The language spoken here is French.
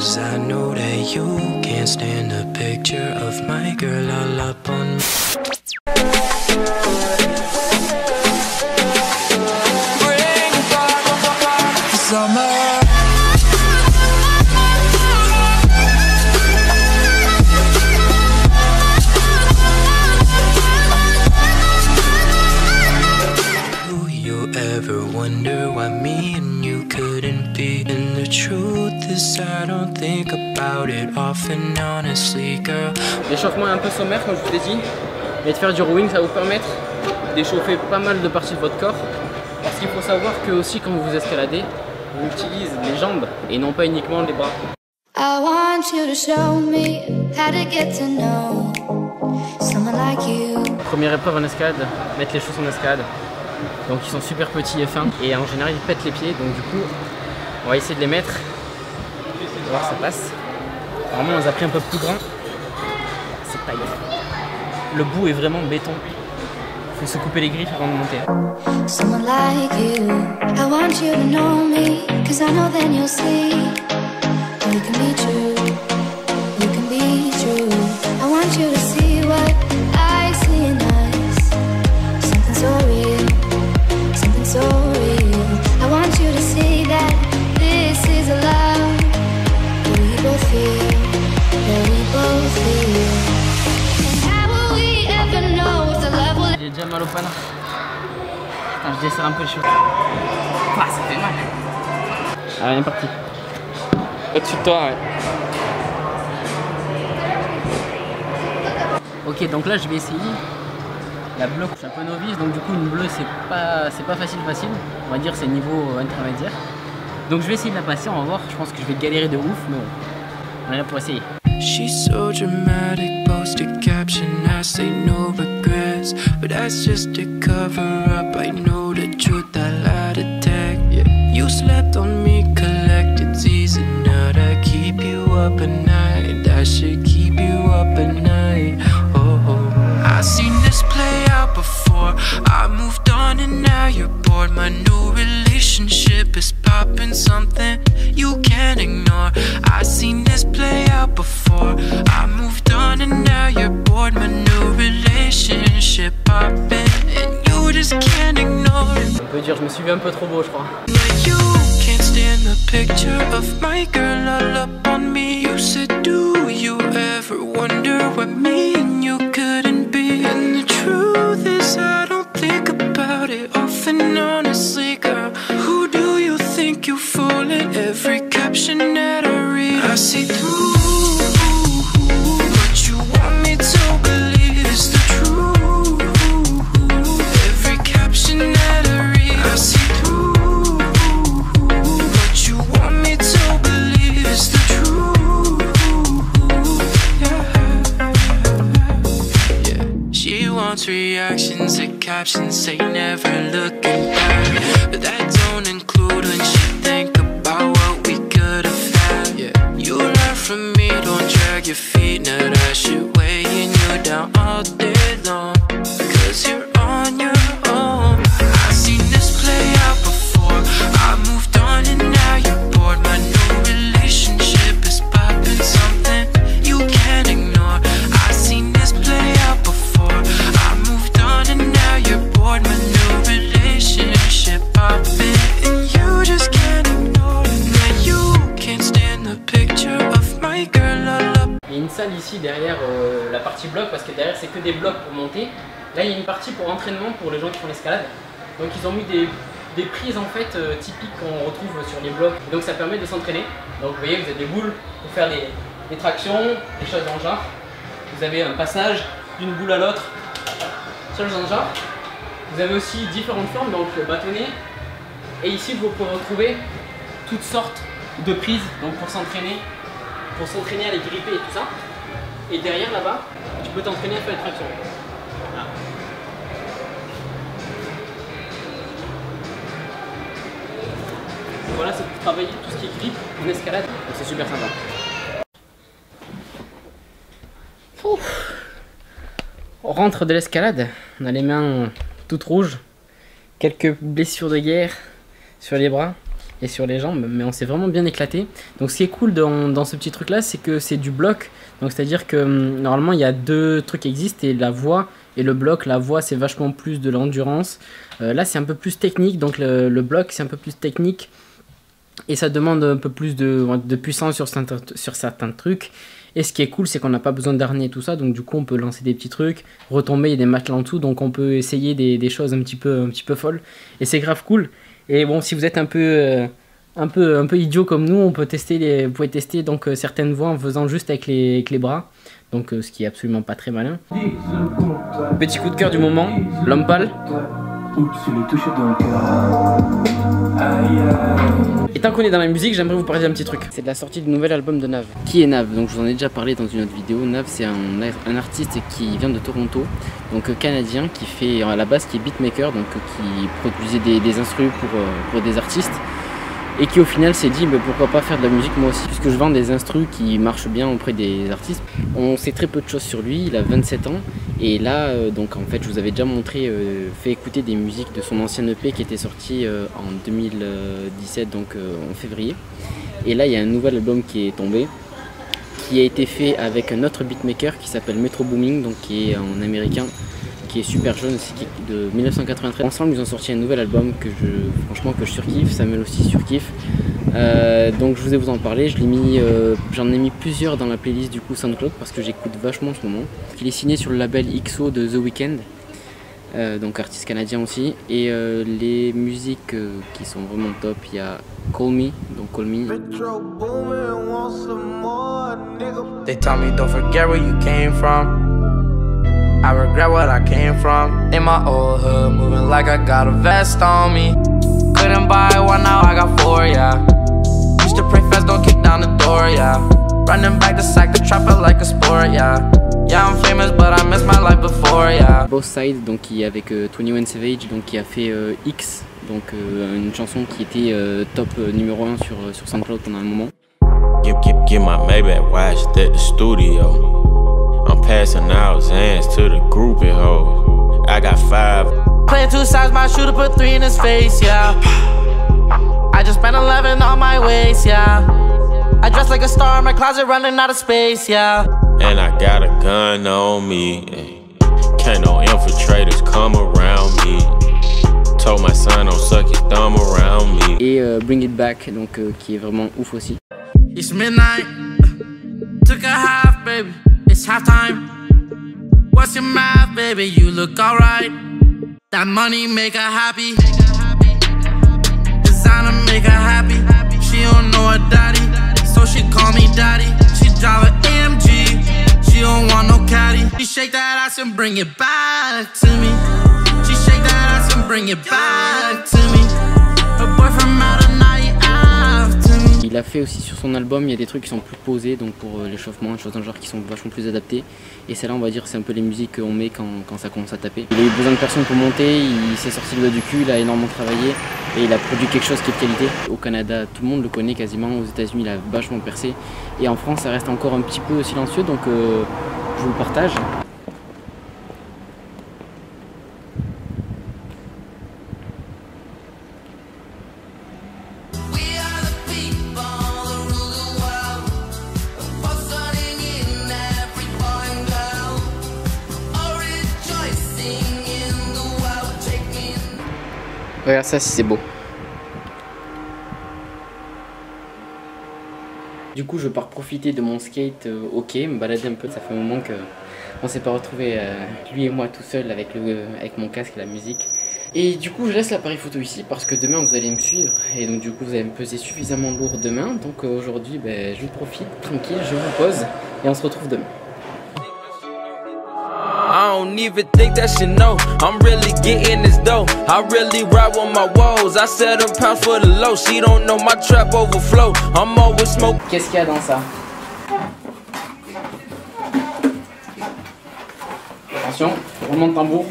'cause I know that you can't stand the picture of my girl all up on me. Bring back the summer. Ever wonder why me and you couldn't be? And the truth is I don't think about it often, honestly, girl. L'échauffement est un peu sommaire comme je vous l'ai dit, mais de faire du rowing ça va vous permettre d'échauffer pas mal de parties de votre corps. Parce qu'il faut savoir que aussi quand vous escaladez, on utilise les jambes et non pas uniquement les bras. I want you to show me how to get to know someone like you. Première épreuve en escalade, mettre les chaussons en escalade. Donc ils sont super petits et fins et en général ils pètent les pieds, donc du coup on va essayer de les mettre. On va voir si ça passe. Normalement on les a pris un peu plus grands. C'est pas grave. Le bout est vraiment béton. Il faut se couper les griffes avant de monter. Someone like you, I want you to know me, 'cause I know then you'll see you can be true, you can be true. I want you to see what I see in us, something so real, something so real. I want you to see that this is a love that we both feel, that we both feel. And how will we ever know if the love will... J'ai déjà mal au panneau. Attends, je desserre un peu les cheveux. Ah, ça fait mal. Allez, on est parti. Au-dessus de toi, ouais. Ok, donc là je vais essayer la bleue. Je suis un peu novice, donc du coup une bleue c'est pas facile. On va dire c'est niveau intermédiaire. Donc je vais essayer de la passer, on va voir. Je pense que je vais galérer de ouf, mais bon, on est là pour essayer. She's so dramatic, post a caption, I say no regrets, but that's just to cover up, I know the truth, I lie to tag, yeah. You slept on me, collected Z's, and now that keep you up at night, that should keep you up at night, oh, oh. I seen this play out before, I moved on and now you're bored, my new relationship is popping, something you can't ignore. I seen this play out before, I moved on and now you're bored, my new relationship popping and you just can't ignore it. On peut dire je me suis vu un peu trop beau je crois. You can't stand the picture of my girl all up on me. You said do you ever wonder what me and you couldn't be? And the truth is I don't think about it often, honestly, girl. Who do you think you fool in every caption that I read? I see through what you want me to believe is the truth. Every caption that I read, I see through what you want me to believe is the truth. Yeah. She wants reactions to captions, say never looking back, but that don't include when she think about what we could have had. Yeah. You learn from me, don't drag your feet, now that shit weighing you down all day long, 'cause you're on your own. I've seen this play out before, I moved on and now you're bored, my new relationship is popping, something you can't ignore. I've seen this play out before, I moved on and now you're bored, my new relationship popping and you just can't ignore it. Now you can't stand the picture of my girl all up. Il y a une salle ici derrière la partie bloc parce que derrière c'est que des blocs pour monter. Là il y a une partie pour entraînement pour les gens qui font l'escalade. Donc ils ont mis des prises en fait typiques qu'on retrouve sur les blocs. Donc ça permet de s'entraîner. Donc vous voyez vous avez des boules pour faire des tractions, des choses dans le genre. Vous avez un passage d'une boule à l'autre, choses dans le genre. Vous avez aussi différentes formes, donc le bâtonnet. Et ici vous pouvez retrouver toutes sortes de prises donc pour s'entraîner à les gripper et tout ça. Et derrière là-bas, tu peux t'entraîner à faire les tractions. Voilà. Voilà, c'est pour travailler tout ce qui est grip en escalade. Donc c'est super sympa. On rentre de l'escalade, on a les mains toutes rouges, quelques blessures de guerre sur les bras. et sur les jambes, mais on s'est vraiment bien éclaté. Donc ce qui est cool dans ce petit truc là, c'est que c'est du bloc, donc c'est à dire que normalement il y a deux trucs qui existent, et la voix et le bloc. La voix c'est vachement plus de l'endurance, là c'est un peu plus technique, donc le bloc c'est un peu plus technique et ça demande un peu plus de puissance sur certains trucs. Et ce qui est cool, c'est qu'on n'a pas besoin d'harnais et tout ça, donc du coup on peut lancer des petits trucs, retomber, il y a des matelas en dessous, donc on peut essayer des choses un petit peu folles, et c'est grave cool. Et bon, si vous êtes un peu idiot comme nous, vous pouvez tester donc certaines voix en faisant juste avec les bras, donc ce qui est absolument pas très malin. Petit coup de cœur du moment, L'Homme Pâle. Et tant qu'on est dans la musique, j'aimerais vous parler d'un petit truc. C'est de la sortie du nouvel album de Nav. Qui est Nav? Donc je vous en ai déjà parlé dans une autre vidéo. Nav, c'est un artiste qui vient de Toronto, donc canadien, qui fait à la base qui est beatmaker, donc qui produisait des instrus pour des artistes, et qui au final s'est dit pourquoi pas faire de la musique moi aussi, puisque je vends des instrus qui marchent bien auprès des artistes. On sait très peu de choses sur lui, il a 27 ans, et là donc en fait je vous avais déjà montré, fait écouter des musiques de son ancien EP qui était sorti en 2017, donc en février. Et là il y a un nouvel album qui est tombé, qui a été fait avec un autre beatmaker qui s'appelle Metro Booming, donc qui est un américain, qui est super jeune aussi, qui est de 1993. Ensemble ils ont sorti un nouvel album que franchement je surkiffe, Samuel aussi surkiffe. Donc je voulais vous en parler, j'en ai mis plusieurs dans la playlist du coup SoundCloud parce que j'écoute vachement en ce moment. Il est signé sur le label XO de The Weeknd, donc artiste canadien aussi, et les musiques qui sont vraiment top, il y a Call Me, donc Call Me. They tell me don't forget where you came from. I regret what I came from. In my old hood, moving like I got a vest on me. Couldn't buy one, now I got four, yeah. Used to pray fast, don't kick down the door, yeah. Running back the sack, the trap felt like a sport, yeah. Yeah, I'm famous, but I missed my life before, yeah. Both Sides, donc qui est avec 21 Savage, donc qui a fait X, donc une chanson qui était top numéro 1 sur SoundCloud pendant un moment. Get my Maybach watched at the studio. I'm passing out Zans to the groupie hoes. I got 5. Playing two sides, my shooter put 3 in his face, yeah. I just spent 11 on my waist, yeah. I dress like a star in my closet, running out of space, yeah. And I got a gun on me. Can't no infiltrators come around me. Told my son don't suck his thumb around me. Et Bring It Back, donc qui est vraiment ouf aussi. It's midnight, took a half, baby. It's halftime. What's your math, baby? You look alright. That money make her happy. Designer make her happy. She don't know her daddy, so she call me daddy. She drive an AMG. She don't want no caddy. She shake that ass and bring it back to me. She shake that ass and bring it back to me. Her boyfriend mad a night after me. Il a fait aussi sur son album, il y a des trucs qui sont plus posés, donc pour l'échauffement, des choses dans le genre qui sont vachement plus adaptées. Et celle-là, on va dire, c'est un peu les musiques qu'on met quand ça commence à taper. Il a eu besoin de personne pour monter, il s'est sorti le doigt du cul, il a énormément travaillé et il a produit quelque chose qui est de qualité. Au Canada, tout le monde le connaît quasiment, aux États-Unis, il a vachement percé. Et en France, ça reste encore un petit peu silencieux, donc je vous le partage. Regarde ça si c'est beau. Du coup je pars profiter de mon skate au quai, me balader un peu. Ça fait un moment qu'on s'est pas retrouvé lui et moi tout seul avec mon casque et la musique. Et du coup je laisse l'appareil photo ici parce que demain vous allez me suivre. Et donc du coup vous allez me peser suffisamment lourd demain. Donc aujourd'hui je profite tranquille, je vous pose et on se retrouve demain. I don't even think that she know I'm really getting this dough. I really ride with my woes. I set a pound for the low. She don't know my trap overflow. I'm always smoke. Qu'est-ce qu'il y a dans ça? Attention, roulement de tambour.